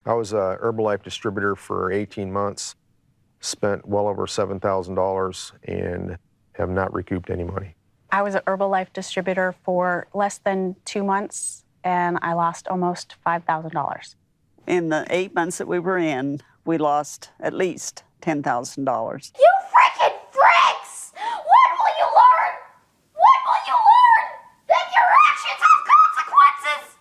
I was a Herbalife distributor for 18 months, spent well over $7,000 and have not recouped any money. I was an Herbalife distributor for less than 2 months, and I lost almost $5,000. In the 8 months that we were in, we lost at least $10,000. You freaking freaks! When will you learn? When will you learn that your actions have consequences?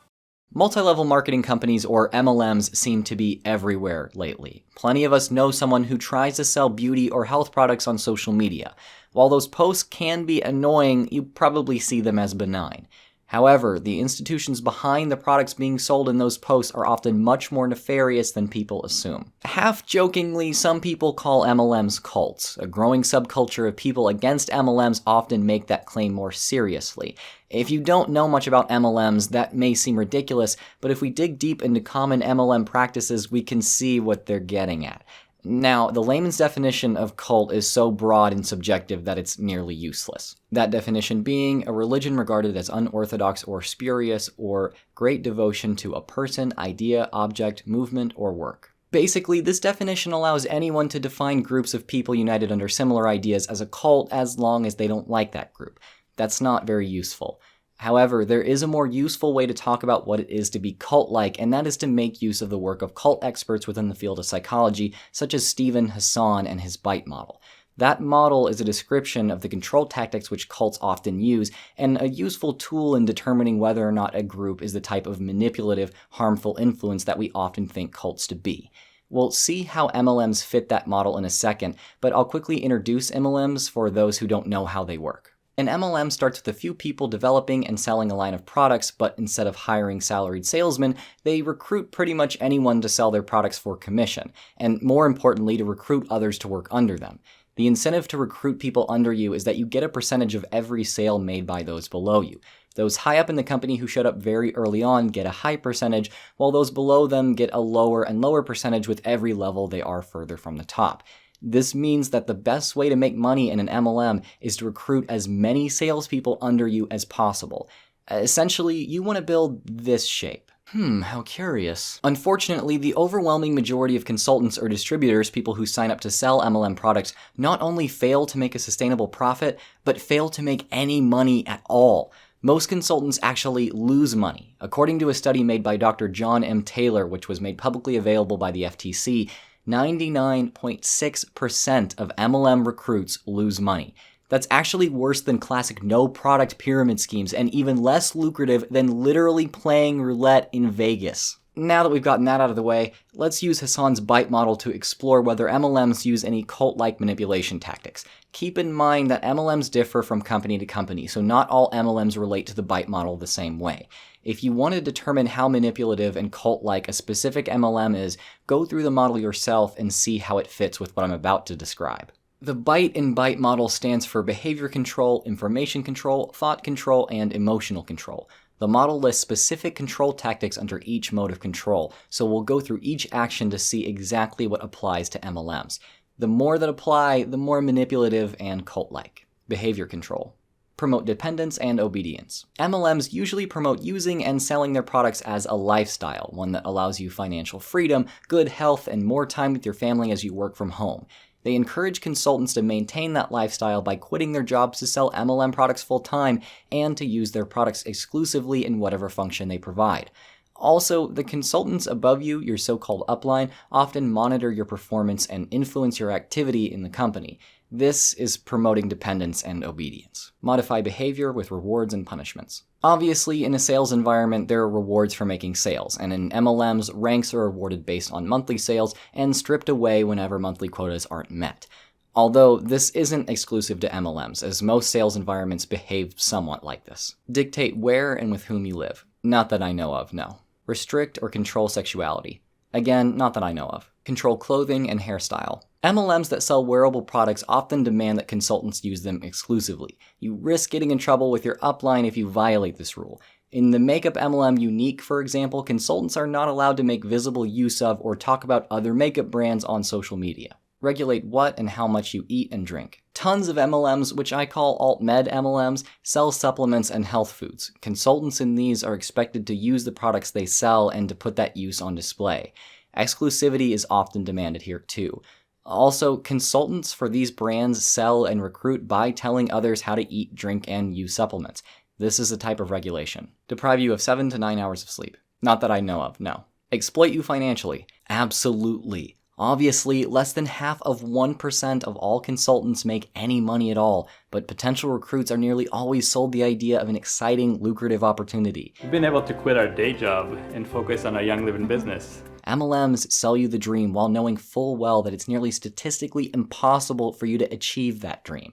Multi-level marketing companies, or MLMs, seem to be everywhere lately. Plenty of us know someone who tries to sell beauty or health products on social media. While those posts can be annoying, you probably see them as benign. However, the institutions behind the products being sold in those posts are often much more nefarious than people assume. Half-jokingly, some people call MLMs cults. A growing subculture of people against MLMs often make that claim more seriously. If you don't know much about MLMs, that may seem ridiculous, but if we dig deep into common MLM practices, we can see what they're getting at. Now, the layman's definition of cult is so broad and subjective that it's nearly useless. That definition being a religion regarded as unorthodox or spurious, or great devotion to a person, idea, object, movement, or work. Basically, this definition allows anyone to define groups of people united under similar ideas as a cult as long as they don't like that group. That's not very useful. However, there is a more useful way to talk about what it is to be cult-like, and that is to make use of the work of cult experts within the field of psychology, such as Steven Hassan and his BITE model. That model is a description of the control tactics which cults often use, and a useful tool in determining whether or not a group is the type of manipulative, harmful influence that we often think cults to be. We'll see how MLMs fit that model in a second, but I'll quickly introduce MLMs for those who don't know how they work. An MLM starts with a few people developing and selling a line of products, but instead of hiring salaried salesmen, they recruit pretty much anyone to sell their products for commission, and more importantly, to recruit others to work under them. The incentive to recruit people under you is that you get a percentage of every sale made by those below you. Those high up in the company who showed up very early on get a high percentage, while those below them get a lower and lower percentage with every level they are further from the top. This means that the best way to make money in an MLM is to recruit as many salespeople under you as possible. Essentially, you want to build this shape. How curious. Unfortunately, the overwhelming majority of consultants or distributors, people who sign up to sell MLM products, not only fail to make a sustainable profit, but fail to make any money at all. Most consultants actually lose money. According to a study made by Dr. John M. Taylor, which was made publicly available by the FTC, 99.6% of MLM recruits lose money. That's actually worse than classic no-product pyramid schemes and even less lucrative than literally playing roulette in Vegas. Now that we've gotten that out of the way, let's use Hassan's BITE model to explore whether MLMs use any cult-like manipulation tactics. Keep in mind that MLMs differ from company to company, so not all MLMs relate to the BITE model the same way. If you want to determine how manipulative and cult-like a specific MLM is, go through the model yourself and see how it fits with what I'm about to describe. The BITE in BITE model stands for behavior control, information control, thought control, and emotional control. The model lists specific control tactics under each mode of control, so we'll go through each action to see exactly what applies to MLMs. The more that apply, the more manipulative and cult-like. Behavior control. Promote dependence and obedience. MLMs usually promote using and selling their products as a lifestyle, one that allows you financial freedom, good health, and more time with your family as you work from home. They encourage consultants to maintain that lifestyle by quitting their jobs to sell MLM products full-time and to use their products exclusively in whatever function they provide. Also, the consultants above you, your so-called upline, often monitor your performance and influence your activity in the company. This is promoting dependence and obedience. Modify behavior with rewards and punishments. Obviously, in a sales environment, there are rewards for making sales, and in MLMs, ranks are awarded based on monthly sales and stripped away whenever monthly quotas aren't met. Although this isn't exclusive to MLMs, as most sales environments behave somewhat like this. Dictate where and with whom you live. Not that I know of, no. Restrict or control sexuality. Again, not that I know of. Control clothing and hairstyle. MLMs that sell wearable products often demand that consultants use them exclusively. You risk getting in trouble with your upline if you violate this rule. In the makeup MLM Unique, for example, consultants are not allowed to make visible use of or talk about other makeup brands on social media. Regulate what and how much you eat and drink. Tons of MLMs, which I call alt-med MLMs, sell supplements and health foods. Consultants in these are expected to use the products they sell and to put that use on display. Exclusivity is often demanded here too. Also, consultants for these brands sell and recruit by telling others how to eat, drink, and use supplements. This is a type of regulation. Deprive you of 7 to 9 hours of sleep. Not that I know of, no. Exploit you financially. Absolutely. Obviously, less than half of 1% of all consultants make any money at all, but potential recruits are nearly always sold the idea of an exciting, lucrative opportunity. We've been able to quit our day job and focus on our young living business. MLMs sell you the dream while knowing full well that it's nearly statistically impossible for you to achieve that dream.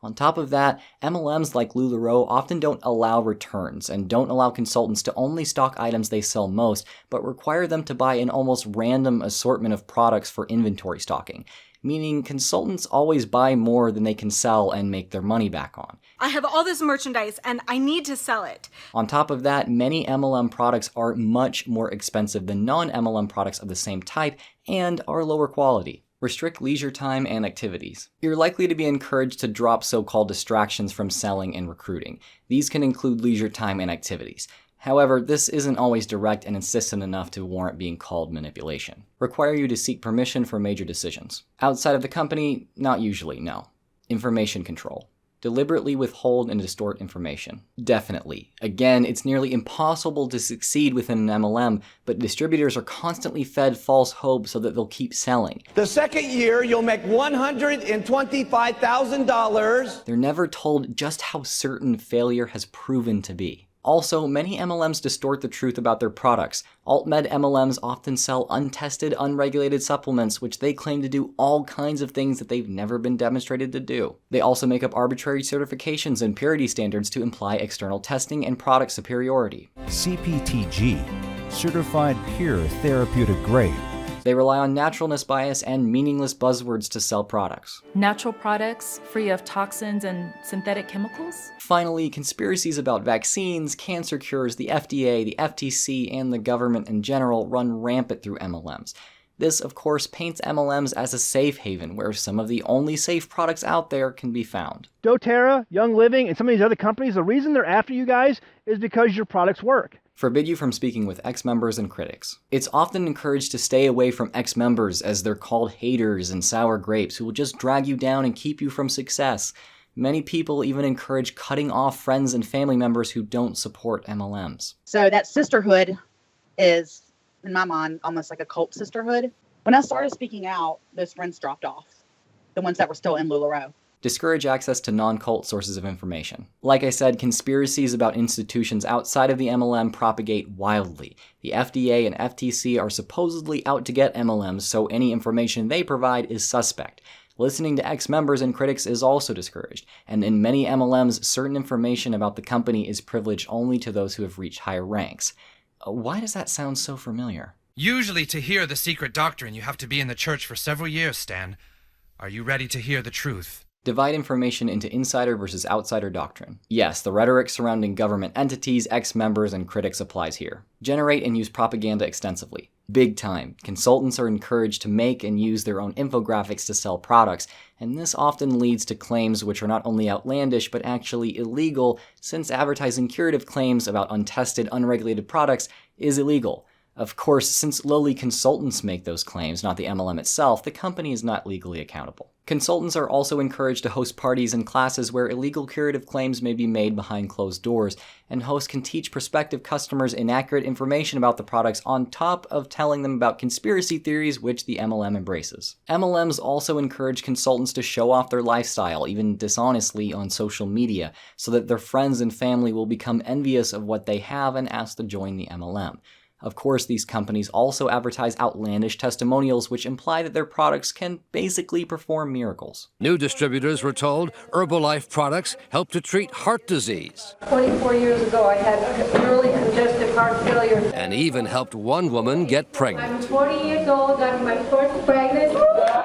On top of that, MLMs like Lularoe often don't allow returns and don't allow consultants to only stock items they sell most, but require them to buy an almost random assortment of products for inventory stocking, meaning consultants always buy more than they can sell and make their money back on. I have all this merchandise and I need to sell it. On top of that, many MLM products are much more expensive than non-MLM products of the same type and are lower quality. Restrict leisure time and activities. You're likely to be encouraged to drop so-called distractions from selling and recruiting. These can include leisure time and activities. However, this isn't always direct and insistent enough to warrant being called manipulation. Require you to seek permission for major decisions. Outside of the company, not usually, no. Information control. Deliberately withhold and distort information. Definitely. Again, it's nearly impossible to succeed within an MLM, but distributors are constantly fed false hope so that they'll keep selling. The second year, you'll make $125,000. They're never told just how certain failure has proven to be. Also, many MLMs distort the truth about their products. Alt-med MLMs often sell untested, unregulated supplements, which they claim to do all kinds of things that they've never been demonstrated to do. They also make up arbitrary certifications and purity standards to imply external testing and product superiority. CPTG, Certified Pure Therapeutic Grade. They rely on naturalness bias and meaningless buzzwords to sell products. Natural products free of toxins and synthetic chemicals. Finally, conspiracies about vaccines, cancer cures, the FDA, the FTC, and the government in general run rampant through MLMs. This, of course, paints MLMs as a safe haven where some of the only safe products out there can be found. Doterra, Young Living, and some of these other companies, the reason they're after you guys is because your products work. Forbid you from speaking with ex-members and critics. It's often encouraged to stay away from ex-members as they're called haters and sour grapes who will just drag you down and keep you from success. Many people even encourage cutting off friends and family members who don't support MLMs. So that sisterhood is, in my mind, almost like a cult sisterhood. When I started speaking out, those friends dropped off, the ones that were still in Lularoe. Discourage access to non-cult sources of information. Like I said, conspiracies about institutions outside of the MLM propagate wildly. The FDA and FTC are supposedly out to get MLMs, so any information they provide is suspect. Listening to ex-members and critics is also discouraged, and in many MLMs, certain information about the company is privileged only to those who have reached higher ranks. Why does that sound so familiar? Usually to hear the Secret Doctrine, you have to be in the church for several years, Stan. Are you ready to hear the truth? Divide information into insider versus outsider doctrine. Yes, the rhetoric surrounding government entities, ex-members, and critics applies here. Generate and use propaganda extensively. Big time. Consultants are encouraged to make and use their own infographics to sell products, and this often leads to claims which are not only outlandish but actually illegal, since advertising curative claims about untested, unregulated products is illegal. Of course, since lowly consultants make those claims, not the MLM itself, the company is not legally accountable. Consultants are also encouraged to host parties and classes where illegal curative claims may be made behind closed doors, and hosts can teach prospective customers inaccurate information about the products on top of telling them about conspiracy theories which the MLM embraces. MLMs also encourage consultants to show off their lifestyle, even dishonestly, on social media, so that their friends and family will become envious of what they have and ask to join the MLM. Of course, these companies also advertise outlandish testimonials which imply that their products can basically perform miracles. New distributors were told Herbalife products help to treat heart disease. 24 years ago, I had early congestive heart failure. And even helped one woman get pregnant. I'm 40 years old, got my first pregnancy.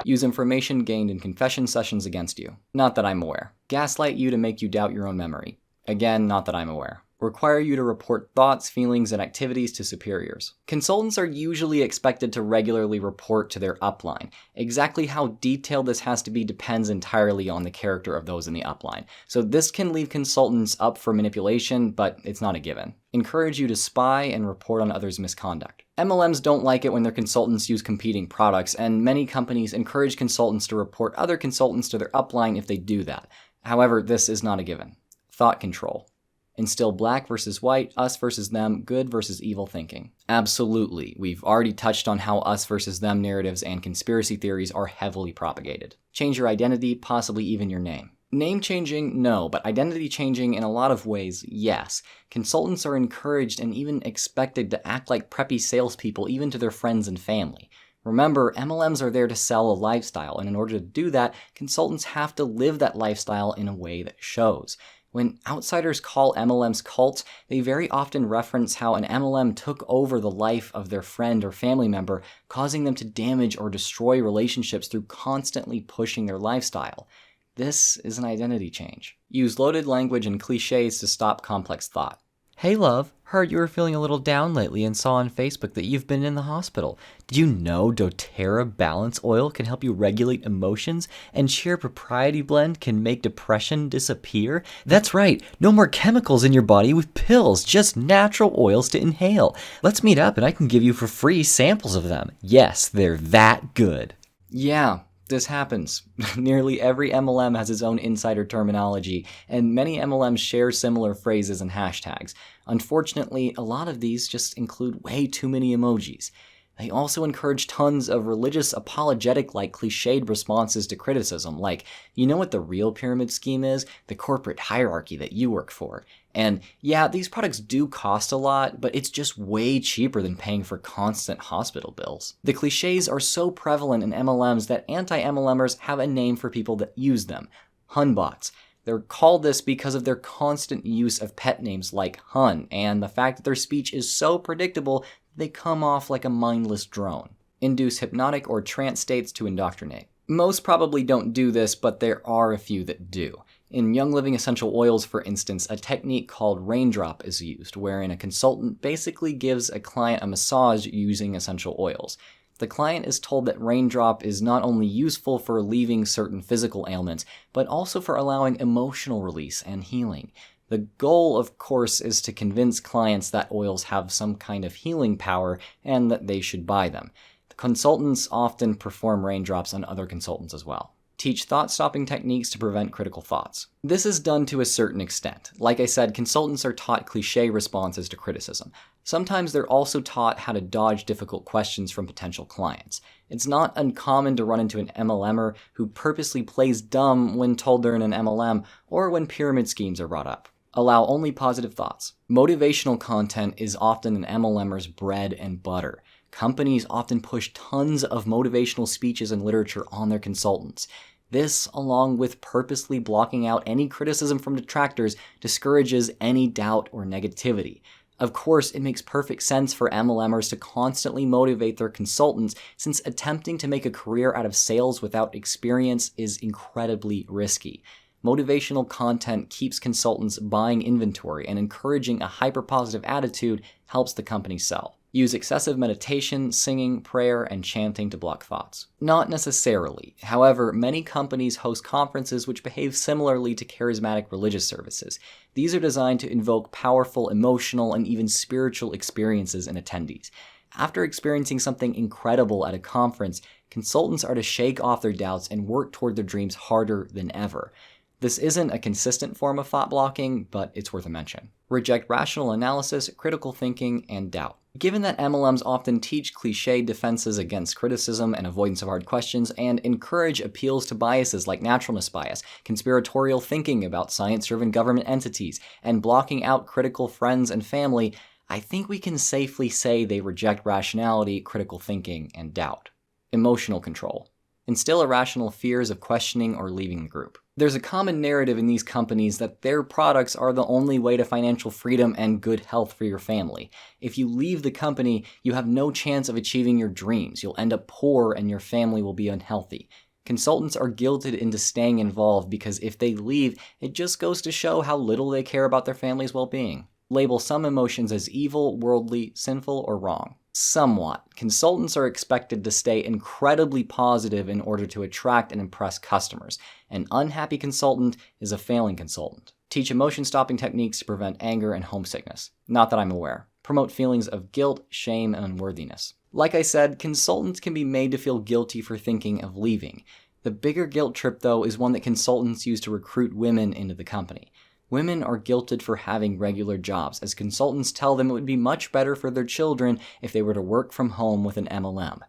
Use information gained in confession sessions against you. Not that I'm aware. Gaslight you to make you doubt your own memory. Again, not that I'm aware. Require you to report thoughts, feelings, and activities to superiors. Consultants are usually expected to regularly report to their upline. Exactly how detailed this has to be depends entirely on the character of those in the upline. So this can leave consultants up for manipulation, but it's not a given. Encourage you to spy and report on others' misconduct. MLMs don't like it when their consultants use competing products, and many companies encourage consultants to report other consultants to their upline if they do that. However, this is not a given. Thought control. Instill black versus white, us versus them, good versus evil thinking. Absolutely. We've already touched on how us versus them narratives and conspiracy theories are heavily propagated. Change your identity, possibly even your name. Name changing, no, but identity changing in a lot of ways, yes. Consultants are encouraged and even expected to act like preppy salespeople even to their friends and family. Remember, MLMs are there to sell a lifestyle, and in order to do that, consultants have to live that lifestyle in a way that shows. When outsiders call MLMs cults, they very often reference how an MLM took over the life of their friend or family member, causing them to damage or destroy relationships through constantly pushing their lifestyle. This is an identity change. Use loaded language and cliches to stop complex thought. Hey love, heard you were feeling a little down lately and saw on Facebook that you've been in the hospital. Did you know Doterra Balance Oil can help you regulate emotions, and Sheer Propriety Blend can make depression disappear? That's right, no more chemicals in your body with pills, just natural oils to inhale. Let's meet up and I can give you for free samples of them. Yes, they're that good. Yeah. This happens. Nearly every MLM has its own insider terminology, and many MLMs share similar phrases and hashtags. Unfortunately, a lot of these just include way too many emojis. They also encourage tons of religious apologetic-like cliched responses to criticism, like, you know what the real pyramid scheme is? The corporate hierarchy that you work for. And yeah, these products do cost a lot, but it's just way cheaper than paying for constant hospital bills. The cliches are so prevalent in MLMs that anti-MLMers have a name for people that use them: Hunbots. They're called this because of their constant use of pet names like Hun, and the fact that their speech is so predictable they come off like a mindless drone. Induce hypnotic or trance states to indoctrinate. Most probably don't do this, but there are a few that do. In Young Living essential oils, for instance, a technique called raindrop is used, wherein a consultant basically gives a client a massage using essential oils. The client is told that raindrop is not only useful for relieving certain physical ailments, but also for allowing emotional release and healing. The goal, of course, is to convince clients that oils have some kind of healing power and that they should buy them. The consultants often perform raindrops on other consultants as well. Teach thought-stopping techniques to prevent critical thoughts. This is done to a certain extent. Like I said, consultants are taught cliché responses to criticism. Sometimes they're also taught how to dodge difficult questions from potential clients. It's not uncommon to run into an MLMer who purposely plays dumb when told they're in an MLM or when pyramid schemes are brought up. Allow only positive thoughts. Motivational content is often an MLMer's bread and butter. Companies often push tons of motivational speeches and literature on their consultants. This, along with purposely blocking out any criticism from detractors, discourages any doubt or negativity. Of course, it makes perfect sense for MLMers to constantly motivate their consultants, since attempting to make a career out of sales without experience is incredibly risky. Motivational content keeps consultants buying inventory, and encouraging a hyper-positive attitude helps the company sell. Use excessive meditation, singing, prayer, and chanting to block thoughts. Not necessarily. However, many companies host conferences which behave similarly to charismatic religious services. These are designed to invoke powerful emotional and even spiritual experiences in attendees. After experiencing something incredible at a conference, consultants are to shake off their doubts and work toward their dreams harder than ever. This isn't a consistent form of thought blocking, but it's worth a mention. Reject rational analysis, critical thinking, and doubt. Given that MLMs often teach cliché defenses against criticism and avoidance of hard questions, and encourage appeals to biases like naturalness bias, conspiratorial thinking about science-driven government entities, and blocking out critical friends and family, I think we can safely say they reject rationality, critical thinking, and doubt. Emotional control. Instill irrational fears of questioning or leaving the group. There's a common narrative in these companies that their products are the only way to financial freedom and good health for your family. If you leave the company, you have no chance of achieving your dreams. You'll end up poor and your family will be unhealthy. Consultants are guilted into staying involved because if they leave, it just goes to show how little they care about their family's well-being. Label some emotions as evil, worldly, sinful, or wrong. Somewhat. Consultants are expected to stay incredibly positive in order to attract and impress customers. An unhappy consultant is a failing consultant. Teach emotion-stopping techniques to prevent anger and homesickness. Not that I'm aware. promote feelings of guilt, shame, and unworthiness. Like I said, consultants can be made to feel guilty for thinking of leaving. The bigger guilt trip, though, is one that consultants use to recruit women into the company. Women are guilted for having regular jobs, as consultants tell them it would be much better for their children if they were to work from home with an MLM.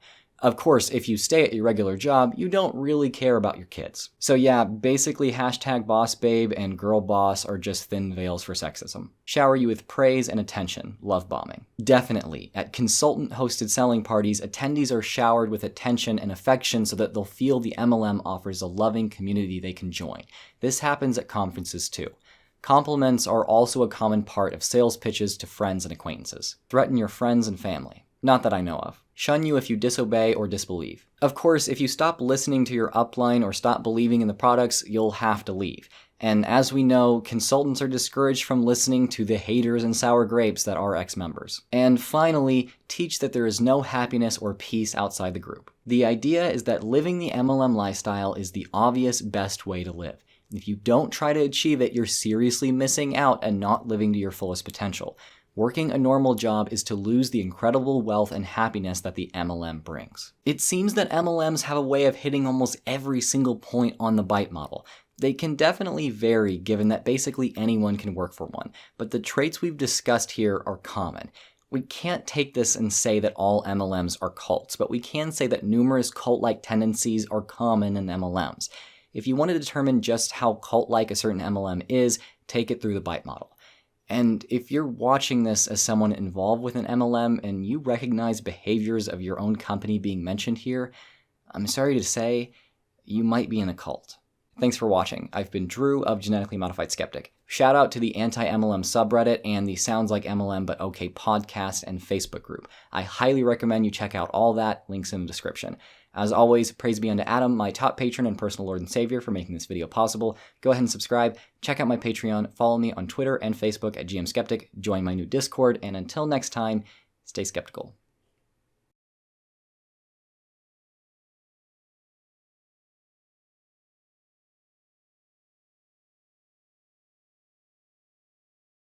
Of course, if you stay at your regular job, you don't really care about your kids. So yeah, basically #bossbabe and girlboss are just thin veils for sexism. Shower you with praise and attention, love bombing. Definitely, at consultant-hosted selling parties, attendees are showered with attention and affection so that they'll feel the MLM offers a loving community they can join. This happens at conferences too. Compliments are also a common part of sales pitches to friends and acquaintances. Threaten your friends and family. Not that I know of. Shun you if you disobey or disbelieve. Of course, if you stop listening to your upline or stop believing in the products, you'll have to leave. And as we know, consultants are discouraged from listening to the haters and sour grapes that are ex-members. And finally, teach that there is no happiness or peace outside the group. The idea is that living the MLM lifestyle is the obvious best way to live. If you don't try to achieve it, you're seriously missing out and not living to your fullest potential. Working a normal job is to lose the incredible wealth and happiness that the MLM brings. It seems that MLMs have a way of hitting almost every single point on the BITE model. They can definitely vary given that basically anyone can work for one, but the traits we've discussed here are common. We can't take this and say that all MLMs are cults, but we can say that numerous cult-like tendencies are common in MLMs. If you want to determine just how cult-like a certain MLM is, take it through the BITE model. And if you're watching this as someone involved with an MLM and you recognize behaviors of your own company being mentioned here, I'm sorry to say, you might be in a cult. Thanks for watching. I've been Drew of Genetically Modified Skeptic. Shout out to the anti-MLM subreddit and the Sounds Like MLM But Okay podcast and Facebook group. I highly recommend you check out all that, links in the description. As always, praise be unto Adam, my top patron and personal Lord and Savior, for making this video possible. Go ahead and subscribe, check out my Patreon, follow me on Twitter and Facebook at GM Skeptic, join my new Discord, and until next time, stay skeptical.